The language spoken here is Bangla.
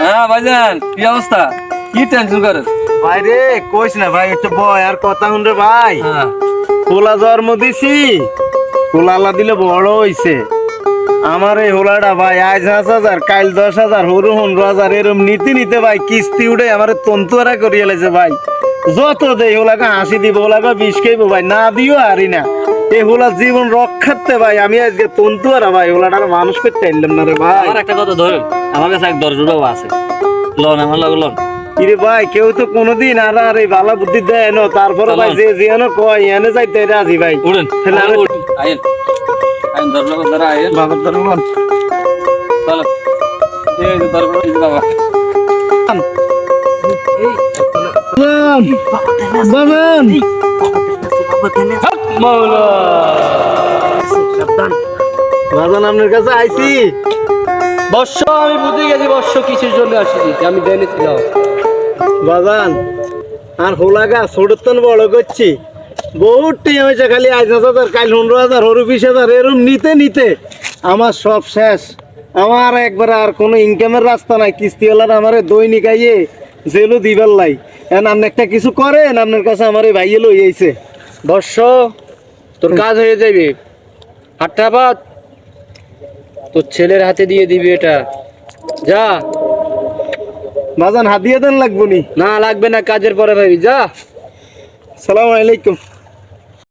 হ্যাঁ ভাইজান, কি অবস্থা? কি টেনশন করে? ভাই রে কইস না ভাই, একটু বয় আর কথা শুন রে ভাই। হোলা জন্ম দিছি, হোলা আল্লাহ দিলে বড় হইছে। আমার এই হোলাটা ভাই আজ 5,000, কাল 10,000, হরু 15,000 এরম নিতে নিতে ভাই কিস্তি উঠে আমার তন্তুয়ারা করিয়ে লেছে ভাই। যত দেই হোলাকে হাসি দিব, হোলাকে বিষ খাইবো ভাই, না দিও হারি না। এই হোলা জীবন রক্ষার্থে ভাই আমি আজকে তন্তুয়ারা ভাই হোলাটার মানুষ করতে আইলাম না রে ভাই। আমার একটা কথা ধরেন, আমার কাছে এক দরজুটাও আছে, লোন আমার লগে লোন। ইরে ভাই কেউ তো কোনোদিন আর এই বালা বুদ্ধি দেয় না, তারপরে ভাই যে যেন কয় এনে যাইতে রাজি ভাই। উড়েন তাহলে আমি আইন আইন দরজা দ্বারা আইন বাবার ধরুন চলো। এই যে দরজা এই যে বাবা বাবান মাওলা বাবান আপনার কাছে আইছি। বর্ষ আমি বুঝে গেছি বর্ষ কিসের জন্য আসিছি, আমি জেনেছি যাও। বাজান আর হোলাগা ছোটতন বড় করছি, বহুত টিম হয়েছে, খালি 5,000, কাল 15,000, হরু 20,000 এরম নিতে নিতে আমার সব শেষ। আমার একবার আর কোনো ইনকামের রাস্তা নাই, কিস্তিওয়ালার আমার দৈনিক আইয়ে জেলও দিবার লাই। এখন আপনি একটা কিছু করেন, আপনার কাছে আমার এই ভাইয়ে লই আইছে। বর্ষ তোর কাজ হয়ে যাবে, হাট্টাবাদ তোর ছেলের হাতে দিয়ে দিবি এটা, যা। বাজান হাত দিয়ে দেন লাগবো নি? না লাগবে না, কাজের পরে ভাবি, যা। সালাম আলাইকুম।